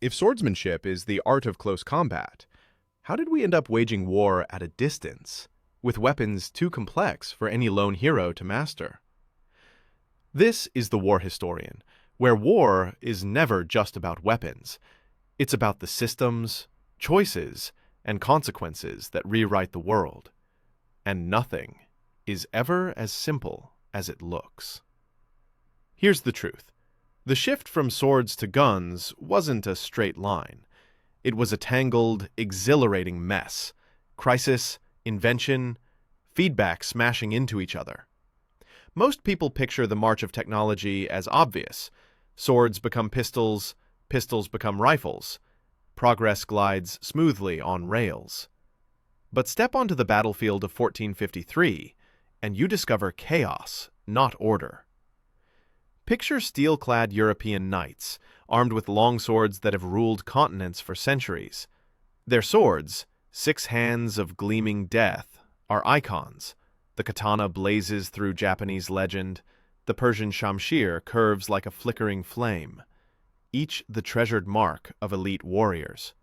If swordsmanship is the art of close combat, how did we end up waging war at a distance, with weapons too complex for any lone hero to master? This is The War Historian, where war is never just about weapons. It's about the systems, choices, and consequences that rewrite the world. And nothing is ever as simple as it looks. Here's the truth. The shift from swords to guns wasn't a straight line. It was a tangled, exhilarating mess. Crisis, invention, feedback smashing into each other. Most people picture the march of technology as obvious. Swords become pistols, pistols become rifles. Progress glides smoothly on rails. But step onto the battlefield of 1453, and you discover chaos, not order. Picture steel-clad European knights, armed with long swords that have ruled continents for centuries. Their swords, 6 hands of gleaming death, are icons. The katana blazes through Japanese legend. The Persian shamshir curves like a flickering flame, each the treasured mark of elite warriors.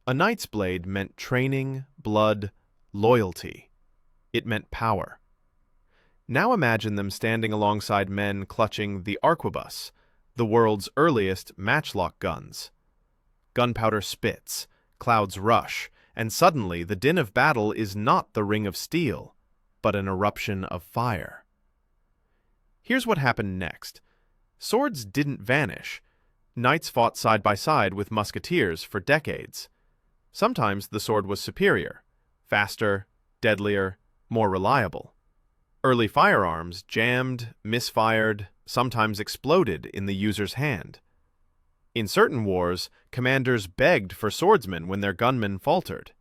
A knight's blade meant training, blood, loyalty. It meant power. Now imagine them standing alongside men clutching the arquebus, the world's earliest matchlock guns. Gunpowder spits, clouds rush, and suddenly the din of battle is not the ring of steel, but an eruption of fire. Here's what happened next. Swords didn't vanish. Knights fought side by side with musketeers for decades. Sometimes the sword was superior, faster, deadlier, more reliable. Early firearms jammed, misfired, sometimes exploded in the user's hand. In certain wars, commanders begged for swordsmen when their gunmen faltered.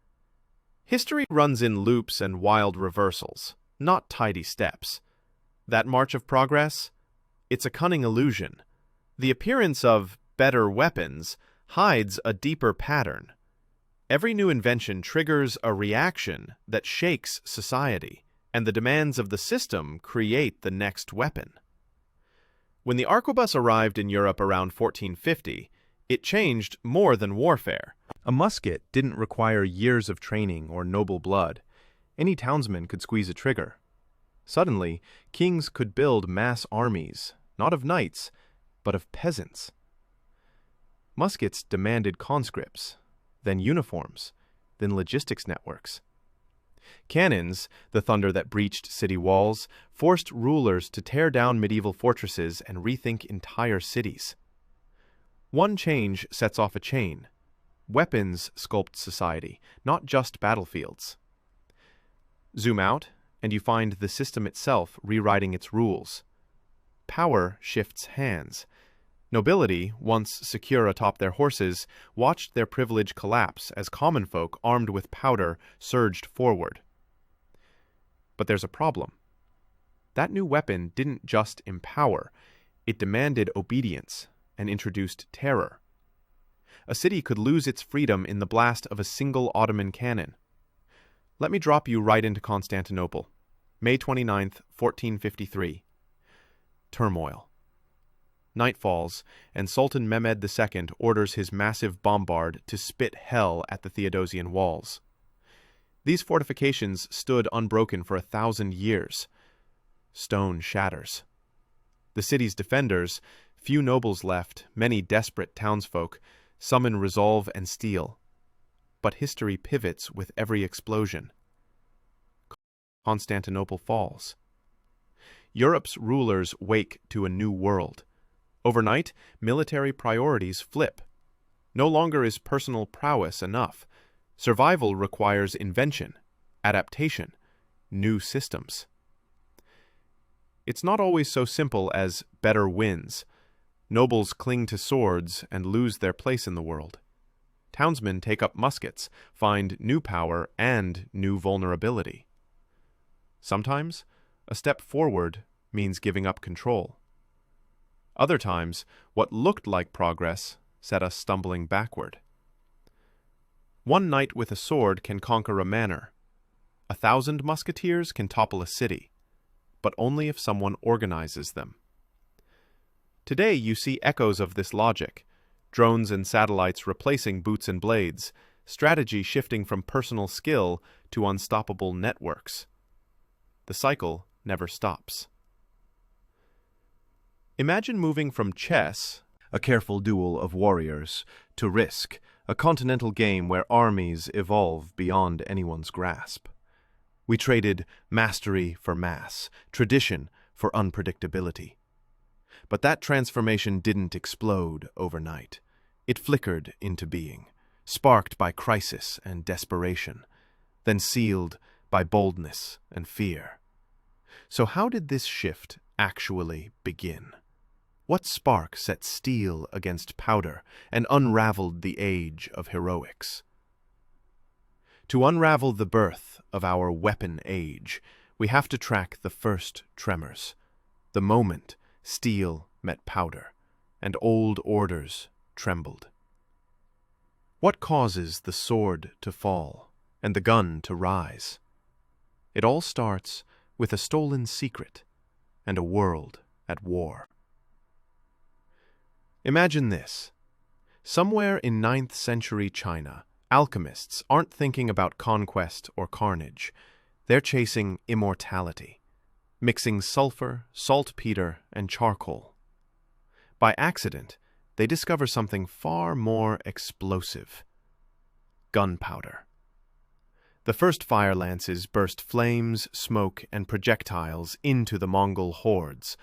History runs in loops and wild reversals, not tidy steps. That march of progress? It's a cunning illusion. The appearance of better weapons hides a deeper pattern. Every new invention triggers a reaction that shakes society, and the demands of the system create the next weapon. When the arquebus arrived in Europe around 1450, it changed more than warfare. A musket didn't require years of training or noble blood. Any townsman could squeeze a trigger. Suddenly, kings could build mass armies, not of knights, but of peasants. Muskets demanded conscripts, then uniforms, then logistics networks. Cannons, the thunder that breached city walls, forced rulers to tear down medieval fortresses and rethink entire cities. One change sets off a chain. Weapons sculpt society, not just battlefields. Zoom out, and you find the system itself rewriting its rules. Power shifts hands. Nobility, once secure atop their horses, watched their privilege collapse as common folk armed with powder surged forward. But there's a problem. That new weapon didn't just empower, it demanded obedience and introduced terror. A city could lose its freedom in the blast of a single Ottoman cannon. Let me drop you right into Constantinople. May 29th, 1453. Turmoil. Night falls, and Sultan Mehmed II orders his massive bombard to spit hell at the Theodosian walls. These fortifications stood unbroken for 1,000 years. Stone shatters. The city's defenders, few nobles left, many desperate townsfolk, summon resolve and steel. But history pivots with every explosion. Constantinople falls. Europe's rulers wake to a new world. Overnight, military priorities flip. No longer is personal prowess enough. Survival requires invention, adaptation, new systems. It's not always so simple as better wins. Nobles cling to swords and lose their place in the world. Townsmen take up muskets, find new power and new vulnerability. Sometimes, a step forward means giving up control. Other times, what looked like progress set us stumbling backward. One knight with a sword can conquer a manor. 1,000 musketeers can topple a city, but only if someone organizes them. Today you see echoes of this logic. drones and satellites replacing boots and blades, strategy shifting from personal skill to unstoppable networks. The cycle never stops. Imagine moving from chess, a careful duel of warriors, to Risk, a continental game where armies evolve beyond anyone's grasp. We traded mastery for mass, tradition for unpredictability. But that transformation didn't explode overnight. It flickered into being, sparked by crisis and desperation, then sealed by boldness and fear. So how did this shift actually begin? What spark set steel against powder and unraveled the age of heroics? To unravel the birth of our weapon age, we have to track the first tremors, the moment steel met powder, and old orders trembled. What causes the sword to fall and the gun to rise? It all starts with a stolen secret and a world at war. Imagine this. Somewhere in 9th century China, alchemists aren't thinking about conquest or carnage. They're chasing immortality, mixing sulfur, saltpeter, and charcoal. By accident, they discover something far more explosive: gunpowder. The first fire lances burst flames, smoke, and projectiles into the Mongol hordes.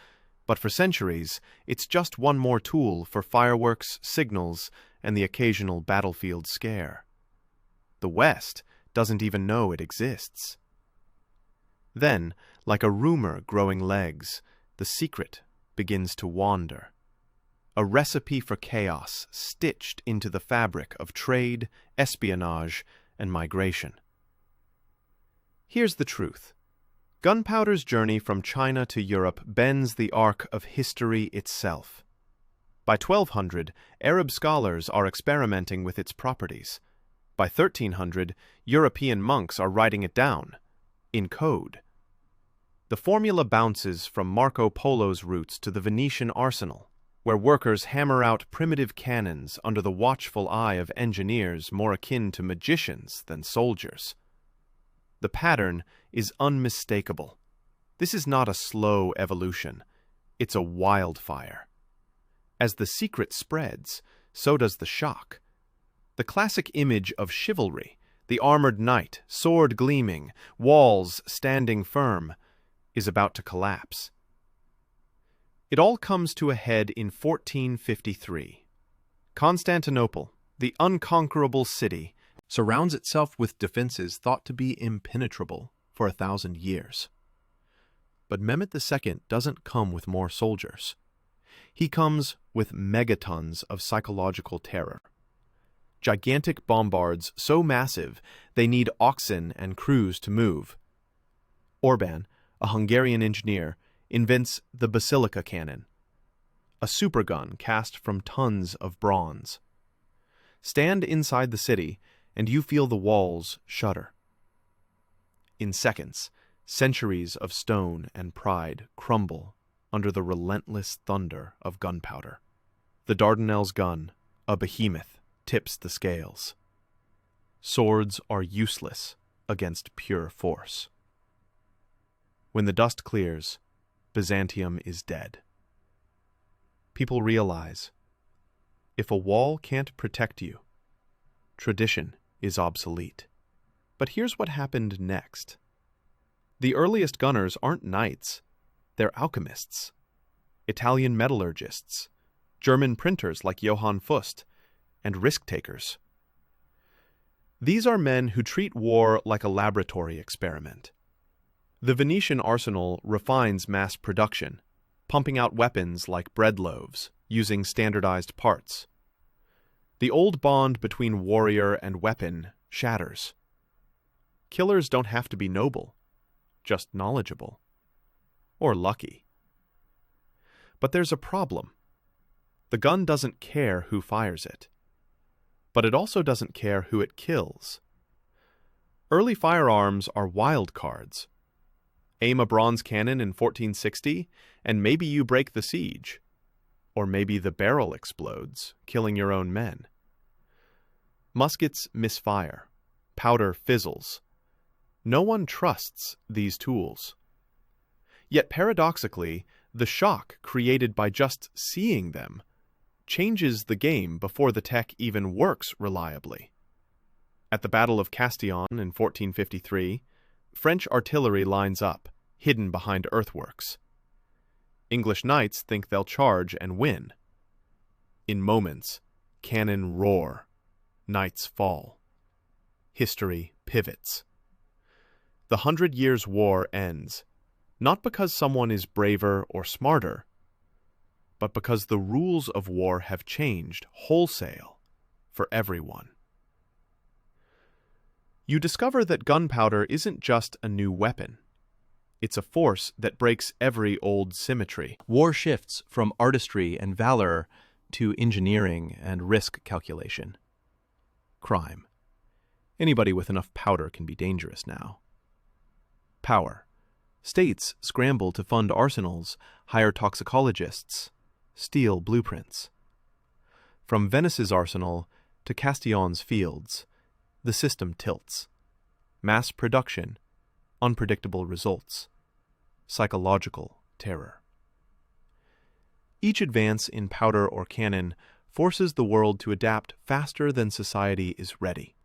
But for centuries, it's just one more tool for fireworks, signals, and the occasional battlefield scare. The West doesn't even know it exists. Then, like a rumor growing legs, the secret begins to wander. A recipe for chaos stitched into the fabric of trade, espionage, and migration. Here's the truth. Gunpowder's journey from China to Europe bends the arc of history itself. By 1200, Arab scholars are experimenting with its properties. By 1300, European monks are writing it down, in code. The formula bounces from Marco Polo's roots to the Venetian arsenal, where workers hammer out primitive cannons under the watchful eye of engineers more akin to magicians than soldiers. The pattern is unmistakable. This is not a slow evolution. It's a wildfire. As the secret spreads, so does the shock. The classic image of chivalry, the armored knight, sword gleaming, walls standing firm, is about to collapse. It all comes to a head in 1453. Constantinople, the unconquerable city, surrounds itself with defenses thought to be impenetrable for 1,000 years. But Mehmet II doesn't come with more soldiers. He comes with megatons of psychological terror. Gigantic bombards so massive they need oxen and crews to move. Orban, a Hungarian engineer, invents the basilica cannon, a supergun cast from tons of bronze. Stand inside the city, and you feel the walls shudder. In seconds, centuries of stone and pride crumble under the relentless thunder of gunpowder. The Dardanelles gun, a behemoth, tips the scales. Swords are useless against pure force. When the dust clears, Byzantium is dead. People realize, if a wall can't protect you, tradition is obsolete. But here's what happened next. The earliest gunners aren't knights, they're alchemists, Italian metallurgists, German printers like Johann Fust, and risk-takers. These are men who treat war like a laboratory experiment. The Venetian arsenal refines mass production, pumping out weapons like bread loaves, using standardized parts. The old bond between warrior and weapon shatters. Killers don't have to be noble, just knowledgeable. Or lucky. But there's a problem. The gun doesn't care who fires it. But it also doesn't care who it kills. Early firearms are wild cards. Aim a bronze cannon in 1460, and maybe you break the siege. Or maybe the barrel explodes, killing your own men. Muskets misfire. Powder fizzles. No one trusts these tools. Yet paradoxically, the shock created by just seeing them changes the game before the tech even works reliably. At the Battle of Castillon in 1453, French artillery lines up, hidden behind earthworks. English knights think they'll charge and win. In moments, cannon roar, knights fall. History pivots. The 100 Years' War ends, not because someone is braver or smarter, but because the rules of war have changed wholesale for everyone. You discover that gunpowder isn't just a new weapon. It's a force that breaks every old symmetry. War shifts from artistry and valor to engineering and risk calculation. Crime. Anybody with enough powder can be dangerous now. Power. States scramble to fund arsenals, hire toxicologists, steal blueprints. From Venice's arsenal to Castillon's fields, the system tilts. Mass production, unpredictable results, psychological terror. Each advance in powder or cannon forces the world to adapt faster than society is ready.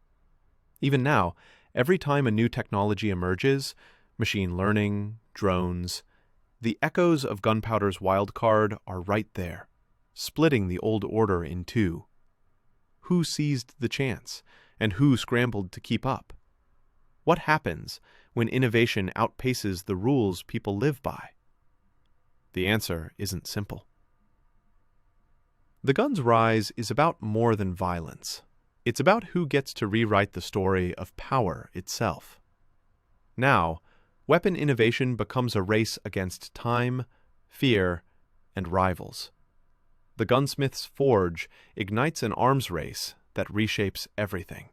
Even now, every time a new technology emerges, machine learning, drones, the echoes of gunpowder's wild card are right there, splitting the old order in two. Who seized the chance, and who scrambled to keep up? What happens when innovation outpaces the rules people live by? The answer isn't simple. The gun's rise is about more than violence. It's about who gets to rewrite the story of power itself. Now, weapon innovation becomes a race against time, fear, and rivals. The gunsmith's forge ignites an arms race that reshapes everything.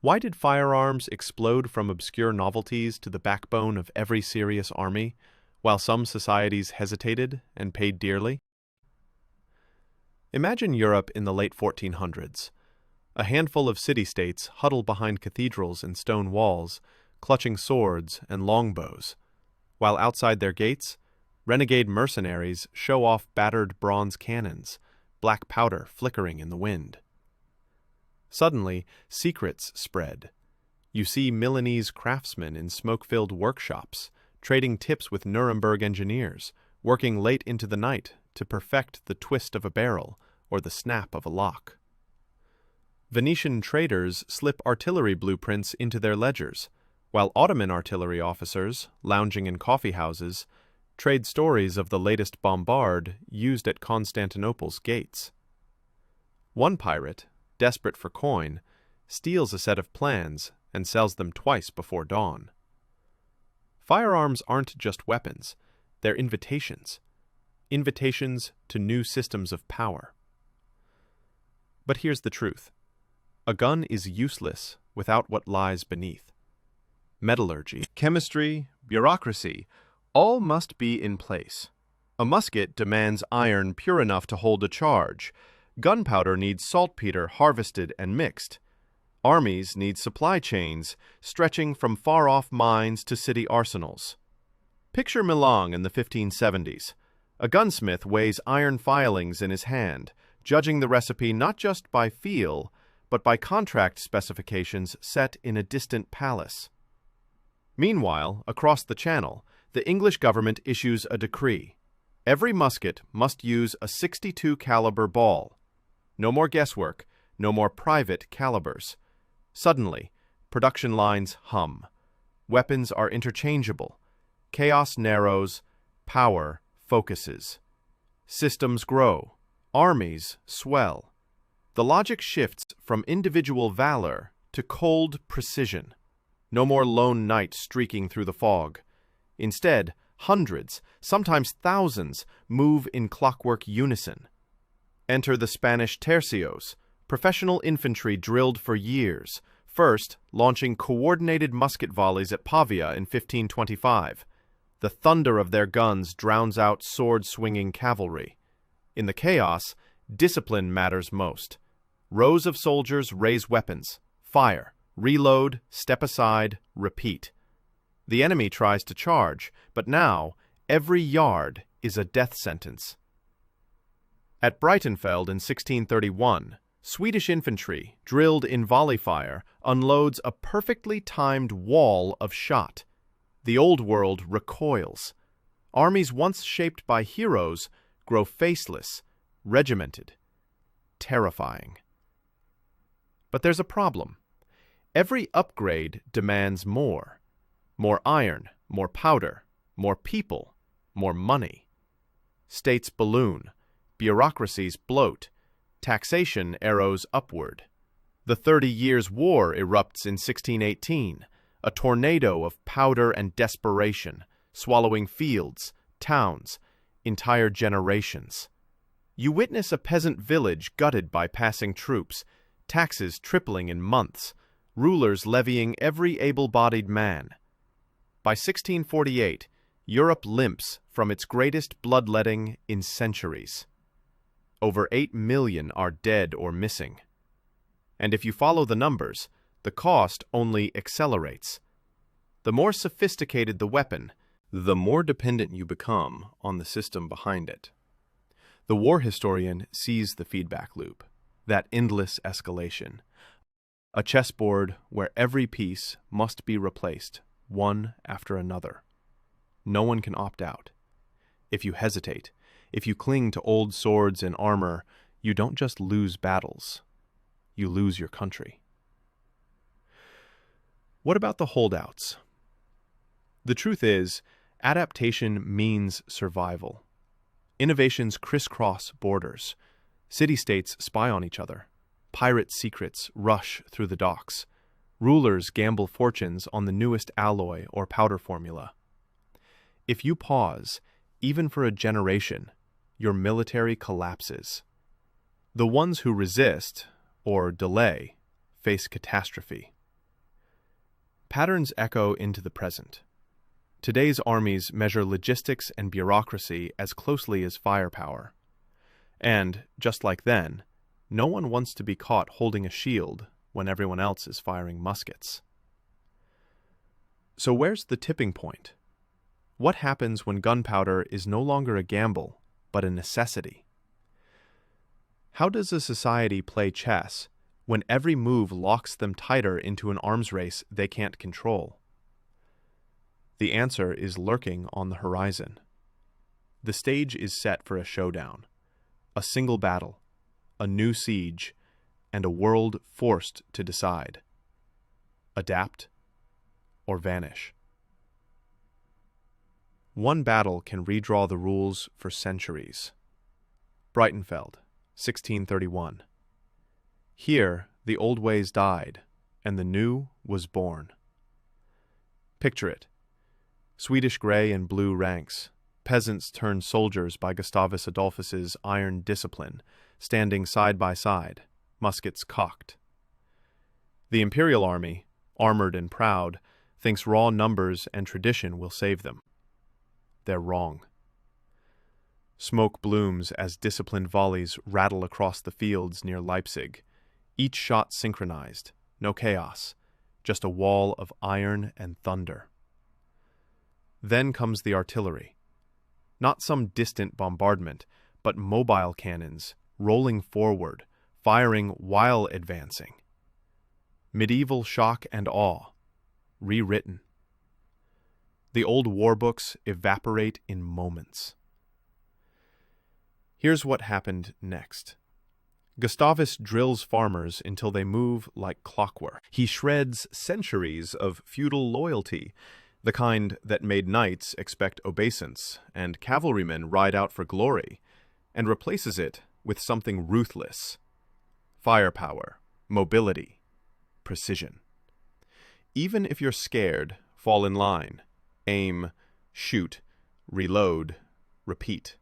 Why did firearms explode from obscure novelties to the backbone of every serious army, while some societies hesitated and paid dearly? Imagine Europe in the late 1400s. A handful of city-states huddle behind cathedrals and stone walls, clutching swords and longbows, while outside their gates, renegade mercenaries show off battered bronze cannons, black powder flickering in the wind. Suddenly, secrets spread. You see Milanese craftsmen in smoke-filled workshops, trading tips with Nuremberg engineers, working late into the night to perfect the twist of a barrel or the snap of a lock. Venetian traders slip artillery blueprints into their ledgers, while Ottoman artillery officers, lounging in coffee houses, trade stories of the latest bombard used at Constantinople's gates. One pirate, desperate for coin, steals a set of plans and sells them twice before dawn. Firearms aren't just weapons, they're invitations. Invitations to new systems of power. But here's the truth. A gun is useless without what lies beneath. Metallurgy, chemistry, bureaucracy, all must be in place. A musket demands iron pure enough to hold a charge. Gunpowder needs saltpeter harvested and mixed. Armies need supply chains stretching from far-off mines to city arsenals. Picture Milan in the 1570s. A gunsmith weighs iron filings in his hand, judging the recipe not just by feel, but by contract specifications set in a distant palace. Meanwhile, across the Channel, the English government issues a decree. Every musket must use a .62 caliber ball. No more guesswork, no more private calibers. Suddenly, production lines hum. Weapons are interchangeable. Chaos narrows, power focuses. Systems grow. Armies swell. The logic shifts from individual valor to cold precision. No more lone knight streaking through the fog. Instead, hundreds, sometimes thousands, move in clockwork unison. Enter the Spanish tercios, professional infantry drilled for years, first launching coordinated musket volleys at Pavia in 1525, The thunder of their guns drowns out sword-swinging cavalry. In the chaos, discipline matters most. Rows of soldiers raise weapons, fire, reload, step aside, repeat. The enemy tries to charge, but now every yard is a death sentence. At Breitenfeld in 1631, Swedish infantry, drilled in volley fire, unloads a perfectly timed wall of shot. The old world recoils. Armies once shaped by heroes grow faceless, regimented, terrifying. But there's a problem. Every upgrade demands more. More iron, more powder, more people, more money. States balloon, bureaucracies bloat, taxation arrows upward. The 30 Years' War erupts in 1618, a tornado of powder and desperation, swallowing fields, towns, entire generations. You witness a peasant village gutted by passing troops, taxes tripling in months, rulers levying every able-bodied man. By 1648, Europe limps from its greatest bloodletting in centuries. Over 8 million are dead or missing. And if you follow the numbers, the cost only accelerates. The more sophisticated the weapon, the more dependent you become on the system behind it. The war historian sees the feedback loop, that endless escalation. A chessboard where every piece must be replaced, one after another. No one can opt out. If you hesitate, if you cling to old swords and armor, you don't just lose battles, you lose your country. What about the holdouts? The truth is, adaptation means survival. Innovations crisscross borders. City-states spy on each other. Pirate secrets rush through the docks. Rulers gamble fortunes on the newest alloy or powder formula. If you pause, even for a generation, your military collapses. The ones who resist, or delay, face catastrophe. Patterns echo into the present. Today's armies measure logistics and bureaucracy as closely as firepower. And, just like then, no one wants to be caught holding a shield when everyone else is firing muskets. So where's the tipping point? What happens when gunpowder is no longer a gamble, but a necessity? How does a society play chess when every move locks them tighter into an arms race they can't control? The answer is lurking on the horizon. The stage is set for a showdown, a single battle, a new siege, and a world forced to decide. Adapt or vanish. One battle can redraw the rules for centuries. Breitenfeld, 1631. Here, the old ways died, and the new was born. Picture it. Swedish gray and blue ranks, peasants turned soldiers by Gustavus Adolphus's iron discipline, standing side by side, muskets cocked. The imperial army, armored and proud, thinks raw numbers and tradition will save them. They're wrong. Smoke blooms as disciplined volleys rattle across the fields near Leipzig, each shot synchronized, no chaos, just a wall of iron and thunder. Then comes the artillery. Not some distant bombardment, but mobile cannons, rolling forward, firing while advancing. Medieval shock and awe, rewritten. The old war books evaporate in moments. Here's what happened next. Gustavus drills farmers until they move like clockwork. He shreds centuries of feudal loyalty, the kind that made knights expect obeisance and cavalrymen ride out for glory, and replaces it with something ruthless. Firepower, mobility, precision. Even if you're scared, fall in line. Aim, shoot, reload, repeat.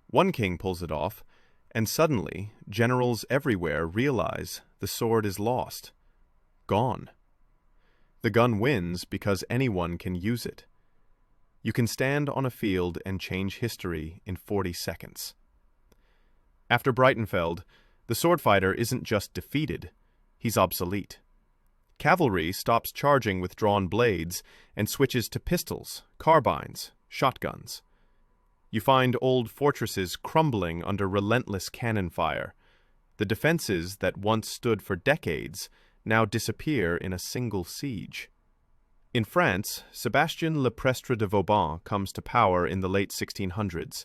One king pulls it off, and suddenly generals everywhere realize the sword is lost, gone. The gun wins because anyone can use it. You can stand on a field and change history in 40 seconds. After Breitenfeld, the sword fighter isn't just defeated, he's obsolete. Cavalry stops charging with drawn blades and switches to pistols, carbines, shotguns. You find old fortresses crumbling under relentless cannon fire. The defenses that once stood for decades now disappear in a single siege. In France, Sébastien Le Prestre de Vauban comes to power in the late 1600s.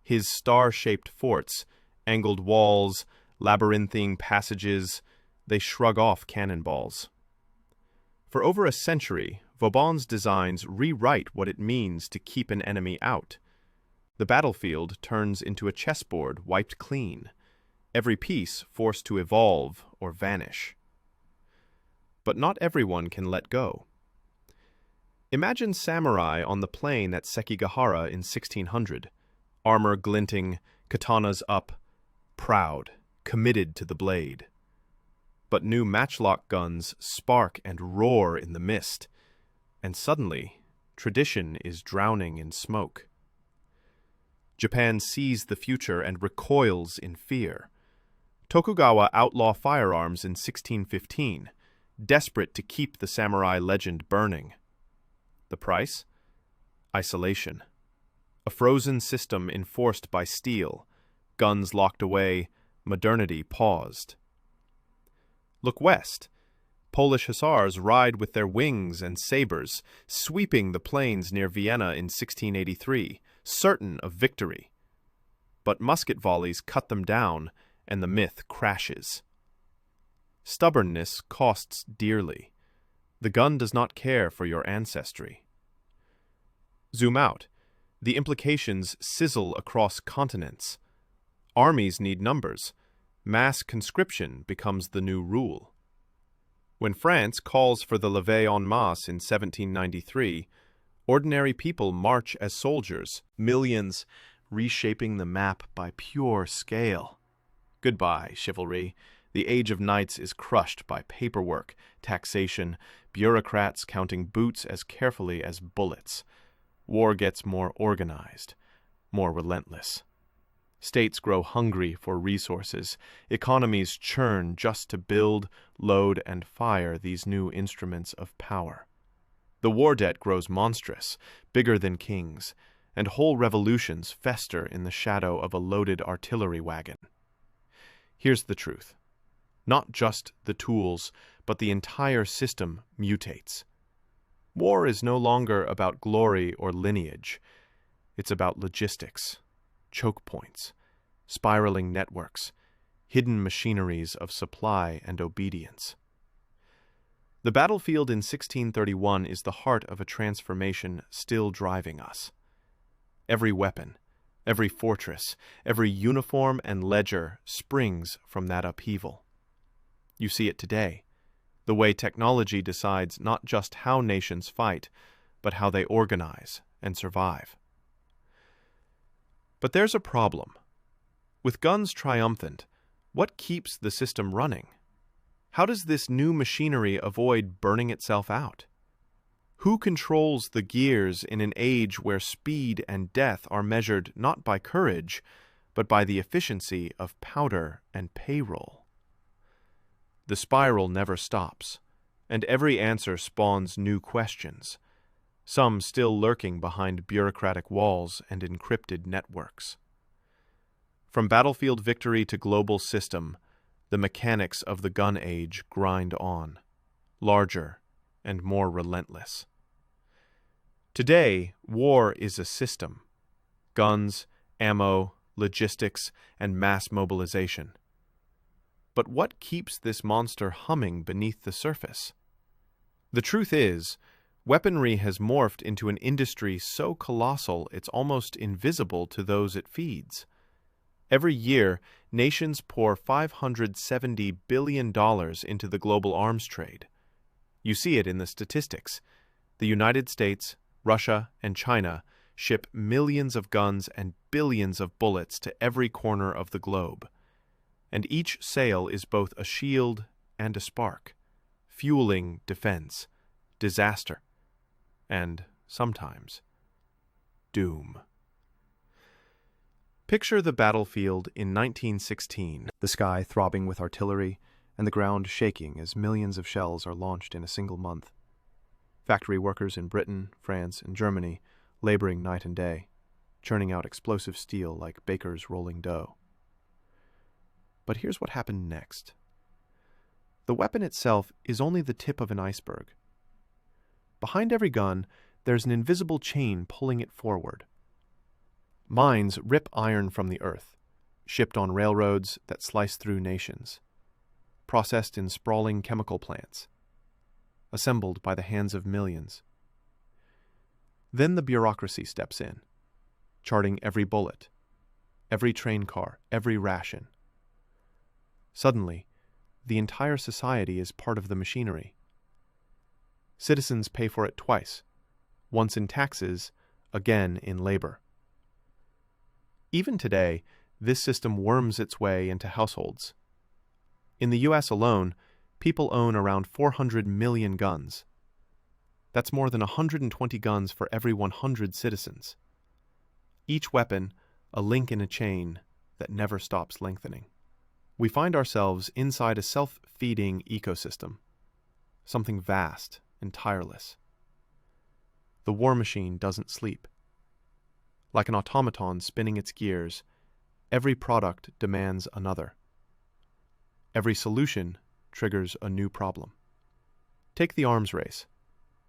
His star-shaped forts, angled walls, labyrinthine passages, they shrug off cannonballs. For over a century, Vauban's designs rewrite what it means to keep an enemy out. The battlefield turns into a chessboard wiped clean, every piece forced to evolve or vanish. But not everyone can let go. Imagine samurai on the plain at Sekigahara in 1600, armor glinting, katanas up, proud, committed to the blade. But new matchlock guns spark and roar in the mist, and suddenly, tradition is drowning in smoke. Japan sees the future and recoils in fear. Tokugawa outlaw firearms in 1615, desperate to keep the samurai legend burning. The price? Isolation. A frozen system enforced by steel, guns locked away, modernity paused. Look west. Polish hussars ride with their wings and sabers, sweeping the plains near Vienna in 1683, certain of victory. But musket volleys cut them down, and the myth crashes. Stubbornness costs dearly. The gun does not care for your ancestry. Zoom out. The implications sizzle across continents. Armies need numbers. Mass conscription becomes the new rule. When France calls for the levée en masse in 1793, ordinary people march as soldiers, millions reshaping the map by pure scale. Goodbye, chivalry. The age of knights is crushed by paperwork, taxation, bureaucrats counting boots as carefully as bullets. War gets more organized, more relentless. States grow hungry for resources. Economies churn just to build, load, and fire these new instruments of power. The war debt grows monstrous, bigger than kings, and whole revolutions fester in the shadow of a loaded artillery wagon. Here's the truth. Not just the tools, but the entire system mutates. War is no longer about glory or lineage. It's about logistics, choke points, spiraling networks, hidden machineries of supply and obedience. The battlefield in 1631 is the heart of a transformation still driving us. Every weapon, every fortress, every uniform and ledger springs from that upheaval. You see it today, the way technology decides not just how nations fight, but how they organize and survive. But there's a problem. With guns triumphant, what keeps the system running? How does this new machinery avoid burning itself out? Who controls the gears in an age where speed and death are measured not by courage, but by the efficiency of powder and payroll? The spiral never stops, and every answer spawns new questions, some still lurking behind bureaucratic walls and encrypted networks. From battlefield victory to global system, the mechanics of the gun age grind on, larger and more relentless. Today, war is a system: guns, ammo, logistics, and mass mobilization. But what keeps this monster humming beneath the surface? The truth is, weaponry has morphed into an industry so colossal it's almost invisible to those it feeds. Every year, nations pour $570 billion into the global arms trade. You see it in the statistics. The United States, Russia, and China ship millions of guns and billions of bullets to every corner of the globe. And each sale is both a shield and a spark, fueling defense, disaster, and, sometimes, doom. Picture the battlefield in 1916, the sky throbbing with artillery and the ground shaking as millions of shells are launched in a single month. Factory workers in Britain, France, and Germany laboring night and day, churning out explosive steel like bakers rolling dough. But here's what happened next. The weapon itself is only the tip of an iceberg. Behind every gun, there's an invisible chain pulling it forward. Mines rip iron from the earth, shipped on railroads that slice through nations, processed in sprawling chemical plants, assembled by the hands of millions. Then the bureaucracy steps in, charting every bullet, every train car, every ration. Suddenly, the entire society is part of the machinery. Citizens pay for it twice, once in taxes, again in labor. Even today, this system worms its way into households. In the U.S. alone, people own around 400 million guns. That's more than 120 guns for every 100 citizens. Each weapon, a link in a chain that never stops lengthening. We find ourselves inside a self-feeding ecosystem, something vast and tireless. The war machine doesn't sleep. Like an automaton spinning its gears, every product demands another. Every solution triggers a new problem. Take the arms race.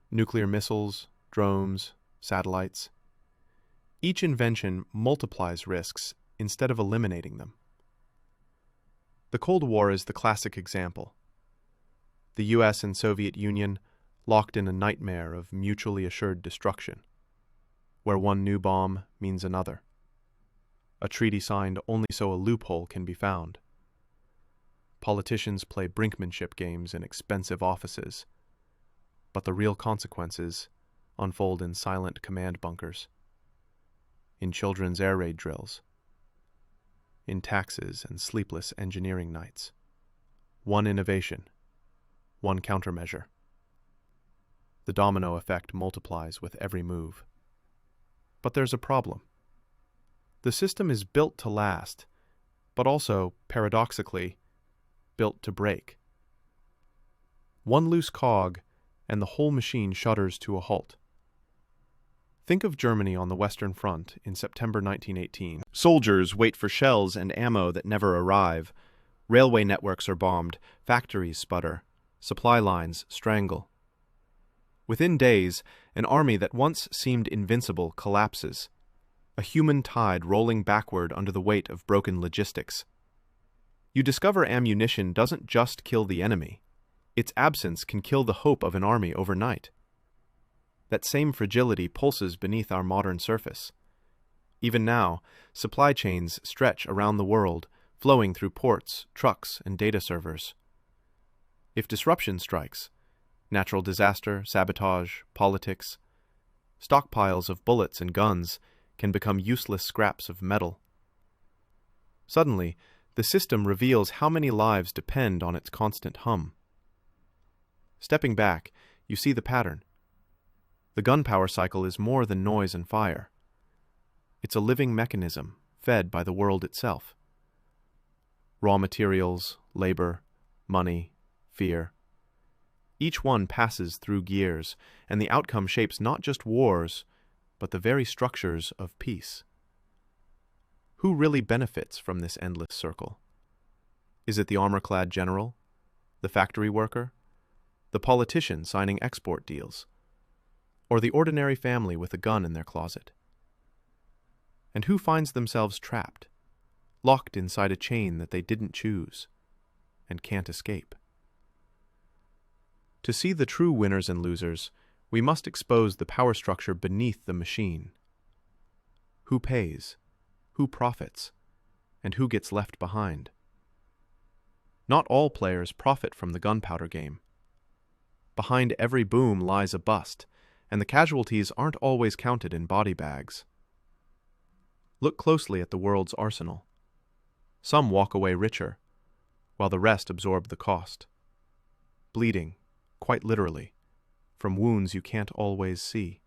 Nuclear missiles, drones, satellites. Each invention multiplies risks instead of eliminating them. The Cold War is the classic example. The US and Soviet Union locked in a nightmare of mutually assured destruction, where one new bomb means another. A treaty signed only so a loophole can be found. Politicians play brinkmanship games in expensive offices, but the real consequences unfold in silent command bunkers, in children's air raid drills, in taxes and sleepless engineering nights. One innovation, one countermeasure. The domino effect multiplies with every move. But there's a problem. The system is built to last, but also, paradoxically, built to break. One loose cog, and the whole machine shudders to a halt. Think of Germany on the Western Front in September 1918. Soldiers wait for shells and ammo that never arrive. Railway networks are bombed, factories sputter, supply lines strangle. Within days, an army that once seemed invincible collapses, a human tide rolling backward under the weight of broken logistics. You discover ammunition doesn't just kill the enemy. Its absence can kill the hope of an army overnight. That same fragility pulses beneath our modern surface. Even now, supply chains stretch around the world, flowing through ports, trucks, and data servers. If disruption strikes, natural disaster, sabotage, politics, stockpiles of bullets and guns can become useless scraps of metal. Suddenly, the system reveals how many lives depend on its constant hum. Stepping back, you see the pattern. The gunpowder cycle is more than noise and fire. It's a living mechanism, fed by the world itself. Raw materials, labor, money, fear. Each one passes through gears, and the outcome shapes not just wars, but the very structures of peace. Who really benefits from this endless circle? Is it the armor-clad general, the factory worker, the politician signing export deals, or the ordinary family with a gun in their closet? And who finds themselves trapped, locked inside a chain that they didn't choose and can't escape? To see the true winners and losers, we must expose the power structure beneath the machine. Who pays? Who profits? And who gets left behind? Not all players profit from the gunpowder game. Behind every boom lies a bust, and the casualties aren't always counted in body bags. Look closely at the world's arsenal. Some walk away richer, while the rest absorb the cost. Bleeding, quite literally, from wounds you can't always see.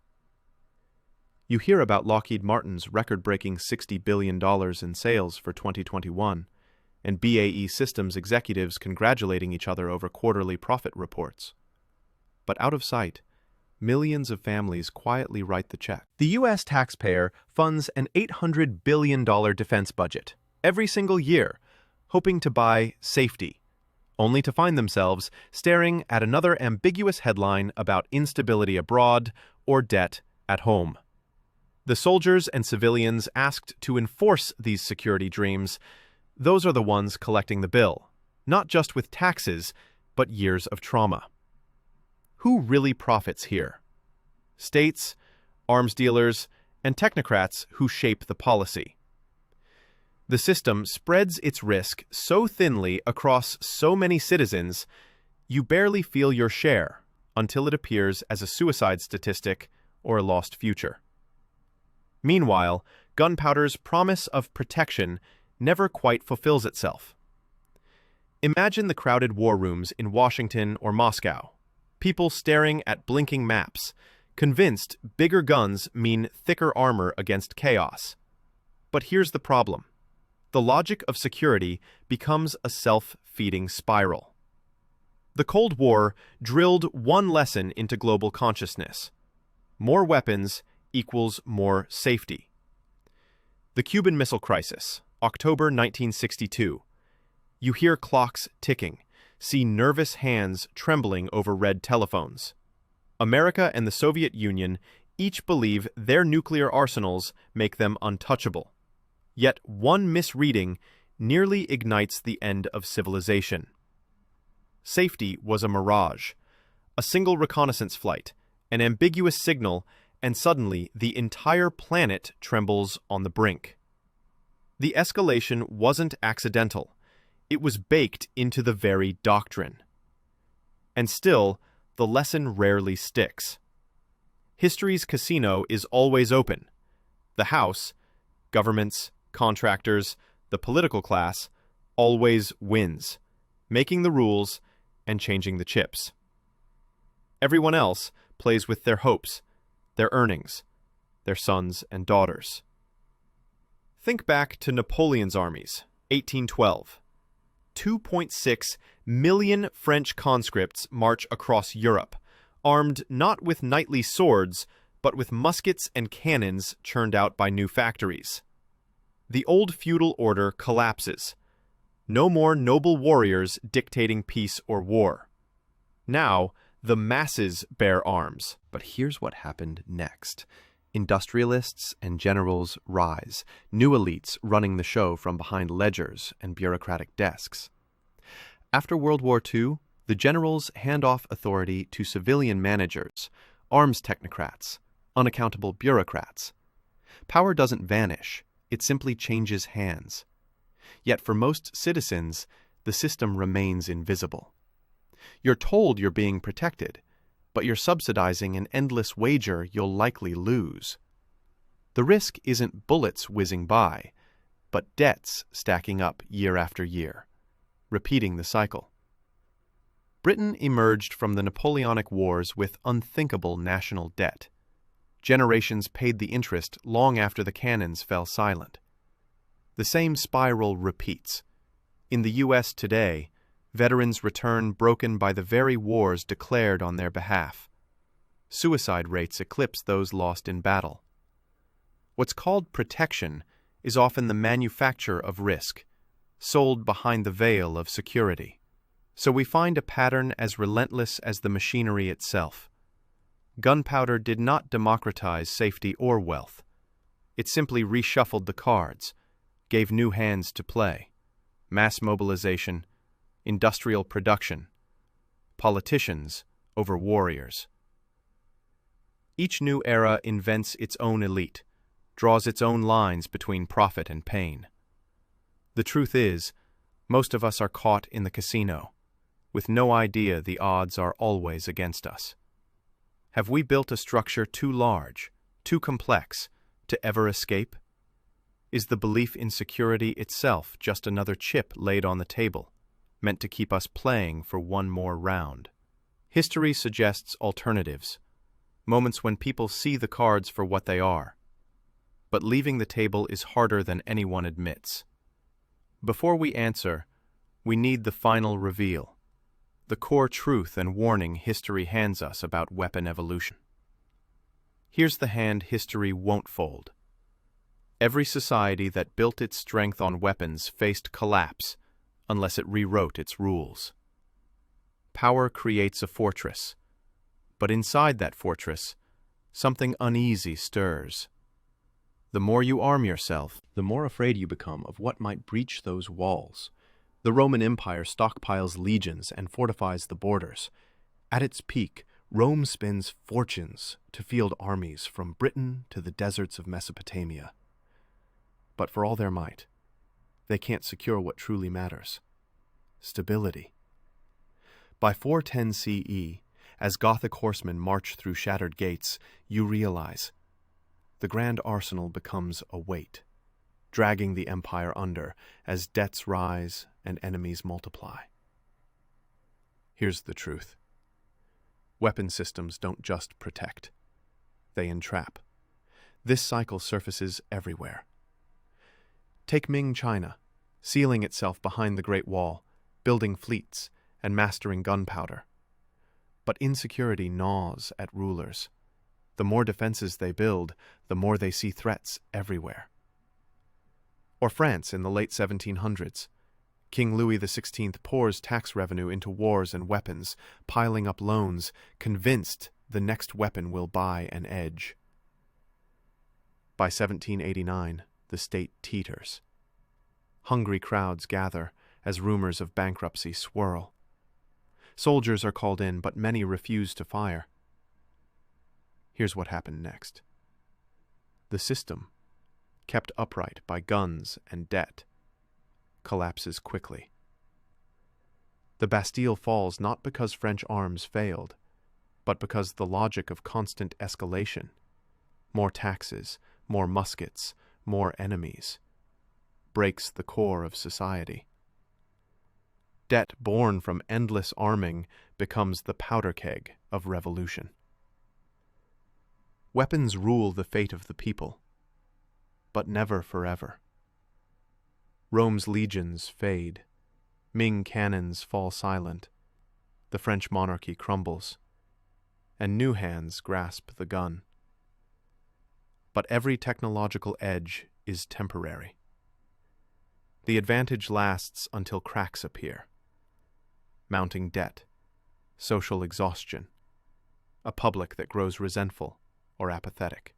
You hear about Lockheed Martin's record-breaking $60 billion in sales for 2021, and BAE Systems executives congratulating each other over quarterly profit reports. But out of sight, millions of families quietly write the check. The U.S. taxpayer funds an $800 billion defense budget every single year, hoping to buy safety, only to find themselves staring at another ambiguous headline about instability abroad or debt at home. The soldiers and civilians asked to enforce these security dreams, those are the ones collecting the bill, not just with taxes, but years of trauma. Who really profits here? States, arms dealers, and technocrats who shape the policy. The system spreads its risk so thinly across so many citizens, you barely feel your share until it appears as a suicide statistic or a lost future. Meanwhile, gunpowder's promise of protection never quite fulfills itself. Imagine the crowded war rooms in Washington or Moscow, people staring at blinking maps, convinced bigger guns mean thicker armor against chaos. But here's the problem. The logic of security becomes a self-feeding spiral. The Cold War drilled one lesson into global consciousness. More weapons equals more safety. The Cuban Missile Crisis, October 1962. You hear clocks ticking, see nervous hands trembling over red telephones. America and the Soviet Union each believe their nuclear arsenals make them untouchable. Yet one misreading nearly ignites the end of civilization. Safety was a mirage, a single reconnaissance flight, an ambiguous signal, and suddenly the entire planet trembles on the brink. The escalation wasn't accidental. It was baked into the very doctrine. And still, the lesson rarely sticks. History's casino is always open. The House, governments, contractors, the political class, always wins, making the rules and changing the chips. Everyone else plays with their hopes, their earnings, their sons and daughters. Think back to Napoleon's armies, 1812. 2.6 million French conscripts march across Europe, armed not with knightly swords, but with muskets and cannons churned out by new factories. The old feudal order collapses. No more noble warriors dictating peace or war. Now, the masses bear arms. But here's what happened next. Industrialists and generals rise, new elites running the show from behind ledgers and bureaucratic desks. After World War II, the generals hand off authority to civilian managers, arms technocrats, unaccountable bureaucrats. Power doesn't vanish, it simply changes hands. Yet for most citizens, the system remains invisible. You're told you're being protected, but you're subsidizing an endless wager you'll likely lose. The risk isn't bullets whizzing by, but debts stacking up year after year, repeating the cycle. Britain emerged from the Napoleonic Wars with unthinkable national debt. Generations paid the interest long after the cannons fell silent. The same spiral repeats. In the U.S. today, veterans return broken by the very wars declared on their behalf. Suicide rates eclipse those lost in battle. What's called protection is often the manufacture of risk, sold behind the veil of security. So we find a pattern as relentless as the machinery itself. Gunpowder did not democratize safety or wealth. It simply reshuffled the cards, gave new hands to play. Mass mobilization, industrial production, politicians over warriors. Each new era invents its own elite, draws its own lines between profit and pain. The truth is, most of us are caught in the casino, with no idea the odds are always against us. Have we built a structure too large, too complex, to ever escape? Is the belief in security itself just another chip laid on the table, meant to keep us playing for one more round? History suggests alternatives, moments when people see the cards for what they are, but leaving the table is harder than anyone admits. Before we answer, we need the final reveal, the core truth and warning history hands us about weapon evolution. Here's the hand history won't fold. Every society that built its strength on weapons faced collapse unless it rewrote its rules. Power creates a fortress, but inside that fortress, something uneasy stirs. The more you arm yourself, the more afraid you become of what might breach those walls. The Roman Empire stockpiles legions and fortifies the borders. At its peak, Rome spends fortunes to field armies from Britain to the deserts of Mesopotamia. But for all their might, they can't secure what truly matters: stability. By 410 CE, as Gothic horsemen march through shattered gates, you realize the grand arsenal becomes a weight, dragging the empire under as debts rise and enemies multiply. Here's the truth. Weapon systems don't just protect, they entrap. This cycle surfaces everywhere. Take Ming China, sealing itself behind the Great Wall, building fleets, and mastering gunpowder. But insecurity gnaws at rulers. The more defenses they build, the more they see threats everywhere. Or France in the late 1700s. King Louis XVI pours tax revenue into wars and weapons, piling up loans, convinced the next weapon will buy an edge. By 1789, the state teeters. Hungry crowds gather as rumors of bankruptcy swirl. Soldiers are called in, but many refuse to fire. Here's what happened next. The system, kept upright by guns and debt, collapses quickly. The Bastille falls not because French arms failed, but because the logic of constant escalation, more taxes, more muskets, more enemies, breaks the core of society. Debt born from endless arming becomes the powder keg of revolution. Weapons rule the fate of the people, but never forever. Rome's legions fade, Ming cannons fall silent, the French monarchy crumbles, and new hands grasp the gun. But every technological edge is temporary. The advantage lasts until cracks appear. Mounting debt, social exhaustion, a public that grows resentful or apathetic.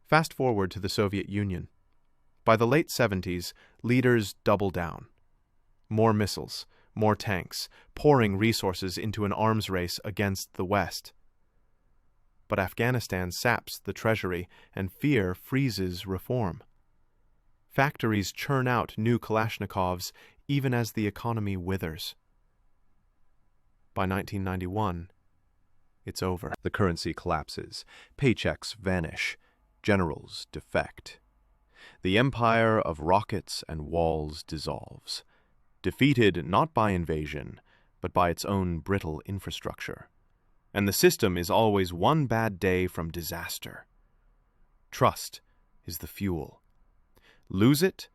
Fast forward to the Soviet Union. By the late 70s, leaders double down. More missiles, more tanks, pouring resources into an arms race against the West. But Afghanistan saps the treasury, and fear freezes reform. Factories churn out new Kalashnikovs even as the economy withers. By 1991, it's over. The currency collapses, paychecks vanish, generals defect. The empire of rockets and walls dissolves, defeated not by invasion, but by its own brittle infrastructure. And the system is always one bad day from disaster. Trust is the fuel. Lose it,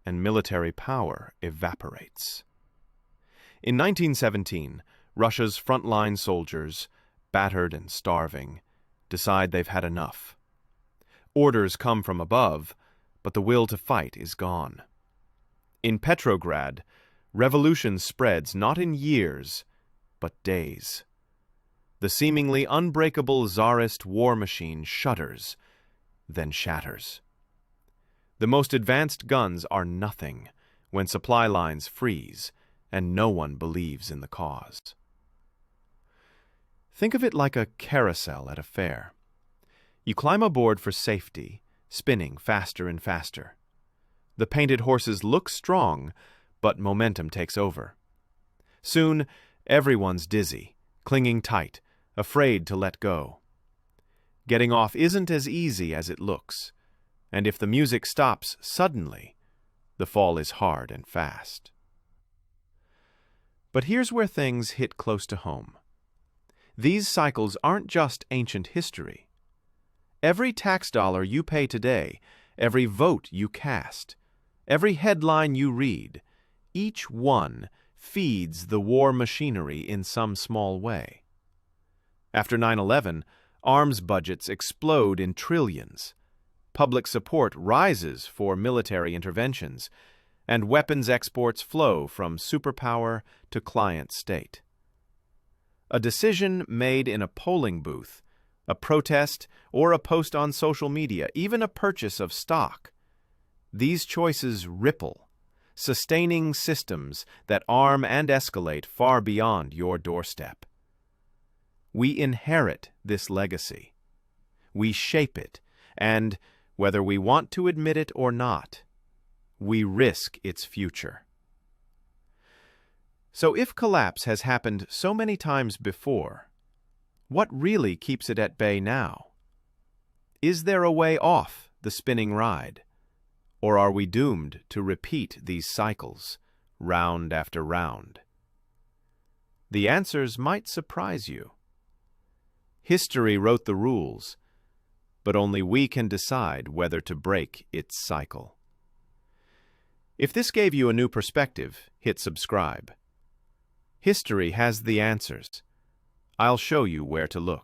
and military power evaporates. In 1917, Russia's frontline soldiers, battered and starving, decide they've had enough. Orders come from above, but the will to fight is gone. In Petrograd, revolution spreads not in years, but days. The seemingly unbreakable czarist war machine shudders, then shatters. The most advanced guns are nothing when supply lines freeze and no one believes in the cause. Think of it like a carousel at a fair. You climb aboard for safety, spinning faster and faster. The painted horses look strong, but momentum takes over. Soon, everyone's dizzy, clinging tight, afraid to let go. Getting off isn't as easy as it looks, and if the music stops suddenly, the fall is hard and fast. But here's where things hit close to home. These cycles aren't just ancient history. Every tax dollar you pay today, every vote you cast, every headline you read, each one feeds the war machinery in some small way. After 9/11, arms budgets explode in trillions. Public support rises for military interventions, and weapons exports flow from superpower to client state. A decision made in a polling booth, a protest, or a post on social media, even a purchase of stock. These choices ripple, sustaining systems that arm and escalate far beyond your doorstep. We inherit this legacy. We shape it, and, whether we want to admit it or not, we risk its future. So if collapse has happened so many times before, what really keeps it at bay now? Is there a way off the spinning ride? Or are we doomed to repeat these cycles, round after round? The answers might surprise you. History wrote the rules, but only we can decide whether to break its cycle. If this gave you a new perspective, hit subscribe. History has the answers. I'll show you where to look.